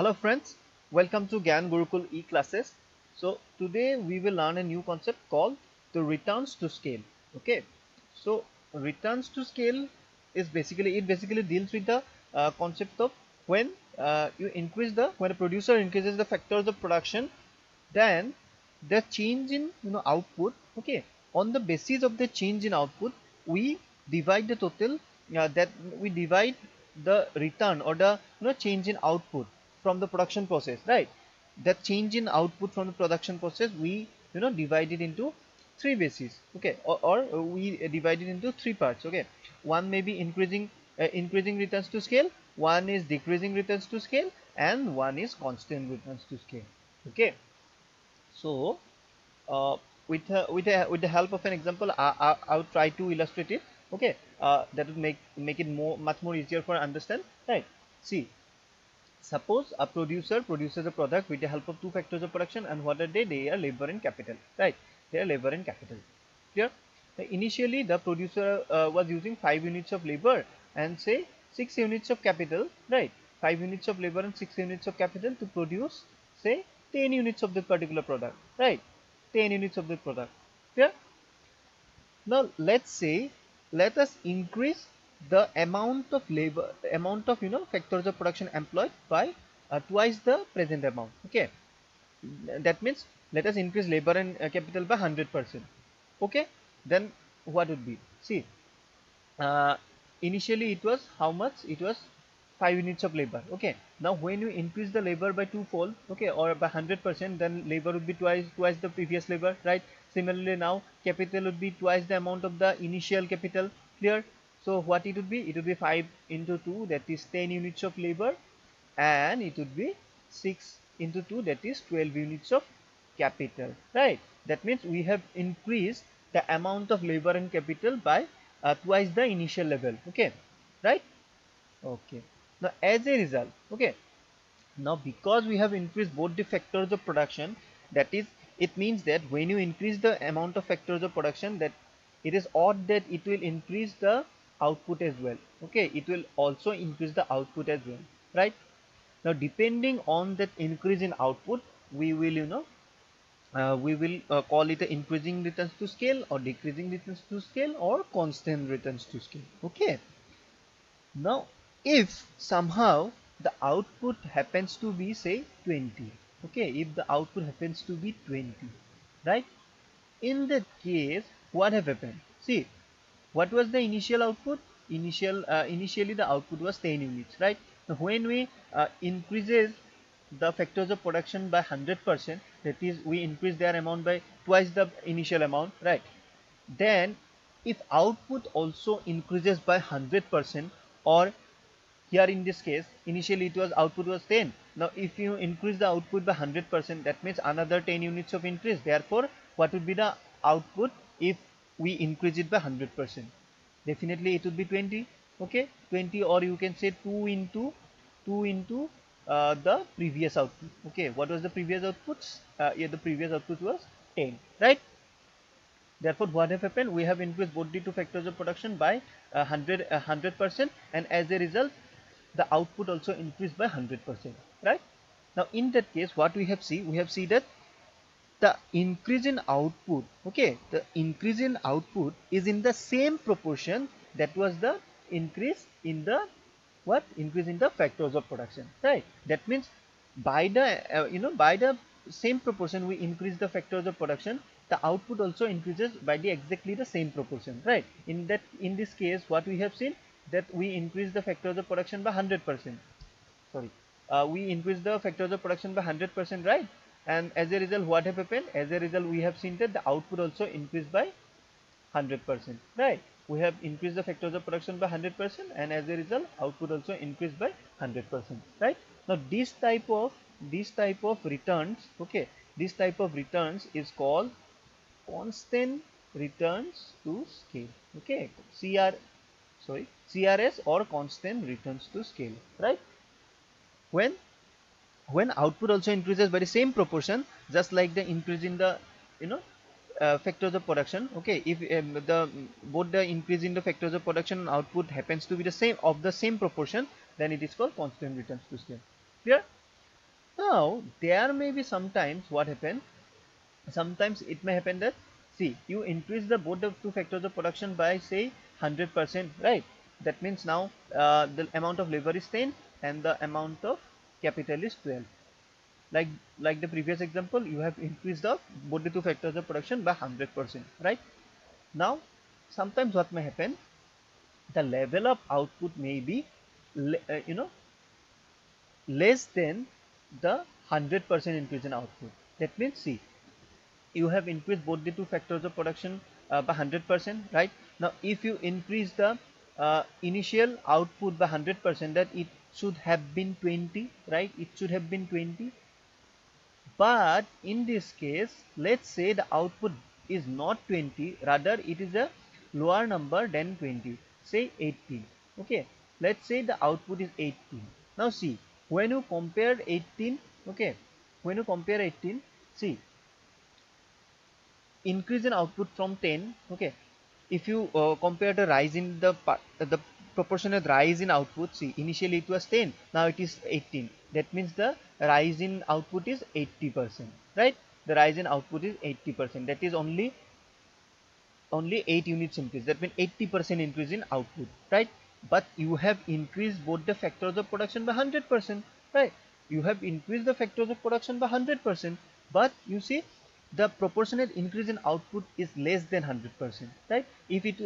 Hello friends, welcome to Gyan Gurukul e-classes. So today we will learn a new concept called the returns to scale. Okay, so returns to scale is basically deals with the concept of when when a producer increases the factors of production, then the change in output. Okay, on the basis of the change in output, we divide the total that we divide the return or the change in output from the production process, right? That change in output from the production process, we divide it into three bases. Okay, or we divide it into three parts. Okay, one may be increasing returns to scale, one is decreasing returns to scale, and one is constant returns to scale. Okay, so with the help of an example, I would try to illustrate it. Okay, that would make it much more easier for understand, right? See, suppose a producer produces a product with the help of two factors of production, and what are they? They are labor and capital, right? They are labor and capital. Clear? Initially, the producer was using 5 units of labor and say 6 units of capital, right? 5 units of labor and 6 units of capital to produce say 10 units of the particular product, right? 10 units of the product. Clear? Now let's say, let us increase the amount of labor, amount of factors of production employed by twice the present amount. Okay, that means let us increase labor and capital by 100%. Okay, then what would be? See, uh, initially it was how much? It was 5 units of labor. Okay, now when you increase the labor by twofold, okay, or by 100%, then labor would be twice the previous labor, right? Similarly, now capital would be twice the amount of the initial capital. Clear? So what it would be? It would be 5 into 2, that is 10 units of labor, and it would be 6 into 2, that is 12 units of capital, right? That means we have increased the amount of labor and capital by twice the initial level. Okay, right? Okay, now as a result, okay, now because we have increased both the factors of production, that is, it means that when you increase the amount of factors of production, that it is odd that it will increase the output as well. Okay, it will also increase the output as well, right? Now depending on that increase in output, we will call it a increasing returns to scale, or decreasing returns to scale, or constant returns to scale. Okay, now if somehow the output happens to be say 20, okay, if the output happens to be 20, right? In that case, what have happened? See, what was the initial output? Initially the output was 10 units, right? Now when we increases the factors of production by 100%, that is, we increase their amount by twice the initial amount, right? Then if output also increases by 100%, or here in this case initially it was output was 10, now if you increase the output by 100%, that means another 10 units of increase. Therefore what would be the output if we increase it by 100%? Definitely it would be 20. Okay, 20, or you can say 2 into the previous output. Okay, what was the previous outputs? Yeah, the previous output was 10, right? Therefore, what have happened? We have increased both the two factors of production by 100%, and as a result, the output also increased by 100%. Right? Now, in that case, what we have seen? We have seen that the increase in output, okay, the increase in output is in the same proportion that was the increase in the what? Increase in the factors of production, right? That means by the by the same proportion we increase the factors of production, the output also increases by the exactly the same proportion, right? In this case, what we have seen, that we increase the factors of production by 100%. Sorry, we increase the factors of production by 100%, right? And as a result, what have happened? As a result, we have seen that the output also increased by 100%, right? We have increased the factors of production by 100%, and as a result output also increased by 100%, right? Now this type of returns, okay, this type of returns is called constant returns to scale. Okay, CRS, or constant returns to scale, right? When output also increases by the same proportion, just like the increase in the you know factors of production. Okay, if the both the increase in the factors of production and output happens to be the same proportion, then it is called constant returns to scale. Clear? Now there may be sometimes what happen, sometimes it may happen that, see, you increase the both the two factors of production by say 100%, right? That means now the amount of labor is 10 and the amount of capital is 12. like like the previous example, you have increased the both the two factors of production by 100%, right? Now sometimes what may happen, the level of output may be less than the 100% increase in output. That means, see, you have increased both the two factors of production by 100%, right? Now if you increase the initial output by 100%, that it should have been 20, right? It should have been 20. But in this case, let's say the output is not 20, rather it is a lower number than 20, say 18. Okay, let's say the output is 18. Now see, when you compare 18, okay, when you compare 18, see, increase in output from 10, okay, if you compare the rise in the proportionate rise in output, see, initially it was 10, now it is 18. That means the rise in output is 80%, right? The rise in output is 80%. That is only 8 units increase. That means 80% increase in output, right? But you have increased both the factors of production by 100%, right? You have increased the factors of production by 100%, but you see the proportionate increase in output is less than 100%, right? If it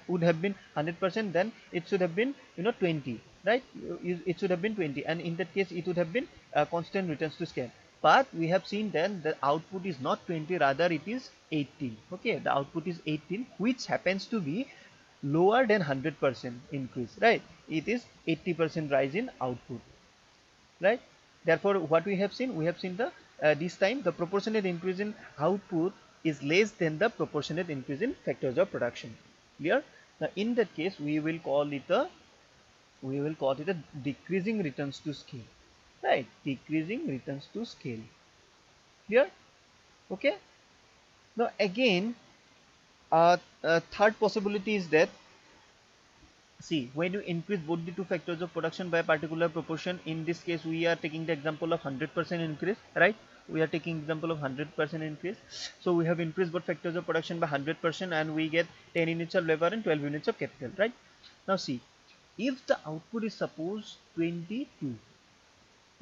would have been 100%, then it should have been 20, right? It should have been 20, and in that case it would have been constant returns to scale. But we have seen then the output is not 20, rather it is 18. Okay, the output is 18, which happens to be lower than 100% increase, right? It is 80% rise in output, right? Therefore what we have seen, the this time the proportionate increase in output is less than the proportionate increase in factors of production. Clear? Now in that case we will call it a decreasing returns to scale, right? Decreasing returns to scale. Clear? Okay. Now again, third possibility is that, see, when you increase both the two factors of production by a particular proportion, in this case we are taking the example of 100% increase, right? We are taking example of 100% increase. So we have increased both factors of production by 100% and we get 10 units of labor and 12 units of capital, right? Now see, if the output is suppose 22,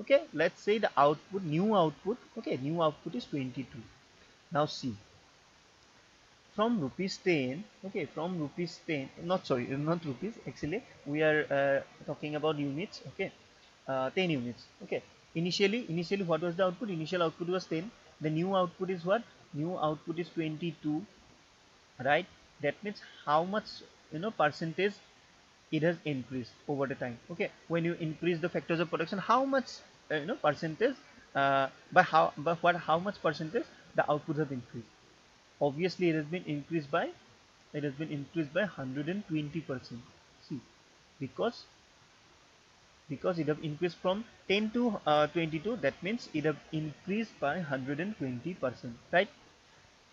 okay, let's say the output, new output, okay, new output is 22. Now see, from rupees 10, okay, from rupees 10, not, sorry, not rupees, actually we are talking about units, okay, 10 units, okay. Initially what was the output? Initial output was 10. The new output is what? New output is 22, right? That means how much percentage it has increased over the time. Okay, when you increase the factors of production, how much percentage, how much percentage the output has increased? Obviously it has been increased by 120%. See, because it have increased from 10 to 22, that means it have increased by 120%, right?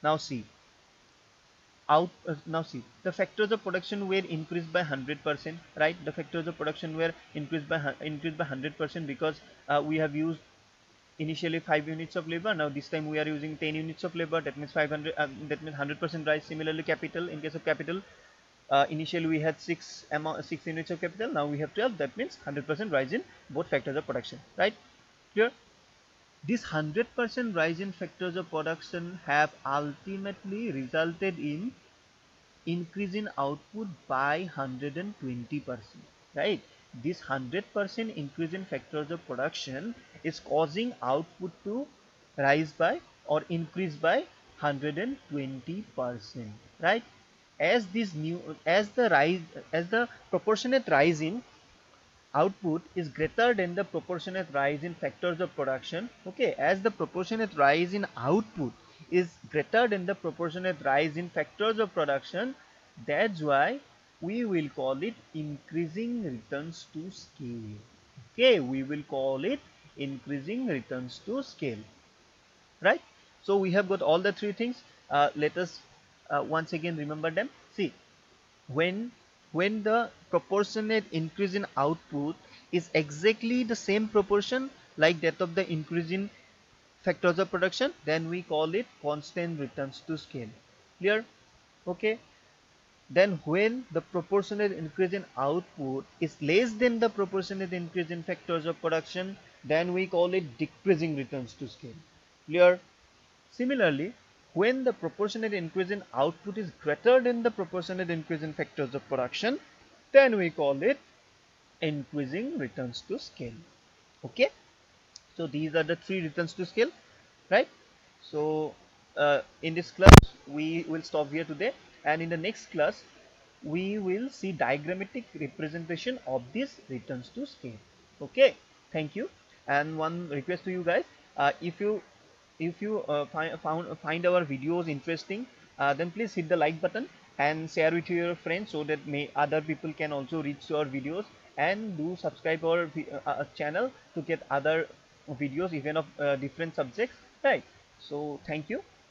Now see, now see, the factors of production were increased by 100%, right? The factors of production were increased by 100% because we have used initially 5 units of labor. Now this time we are using 10 units of labor. That means 500, that means 100% rise. Similarly capital, in case of capital, initially we had 6 units of capital, now we have 12. That means 100% rise in both factors of production, right? Clear? This 100% rise in factors of production have ultimately resulted in increase in output by 120%, right? This 100% increase in factors of production is causing output to rise by or increase by 120%, right? As the proportionate rise in output is greater than the proportionate rise in factors of production, okay, as the proportionate rise in output is greater than the proportionate rise in factors of production, that's why we will call it increasing returns to scale. Okay, we will call it increasing returns to scale, right? So we have got all the three things. Let us once again remember them. See, when the proportionate increase in output is exactly the same proportion like that of the increasing factors of production, then we call it constant returns to scale. Clear? Okay. Then when the proportionate increase in output is less than the proportionate increase in factors of production, then we call it decreasing returns to scale. Clear? Similarly, when the proportionate increase in output is greater than the proportionate increase in factors of production, then we call it increasing returns to scale. Okay, so these are the three returns to scale, right? So in this class we will stop here today, and in the next class we will see diagrammatic representation of these returns to scale. Okay, thank you. And one request to you guys, if you find our videos interesting, then please hit the like button and share with your friends, so that may other people can also reach our videos, and do subscribe our channel to get other videos even of different subjects, right? So thank you.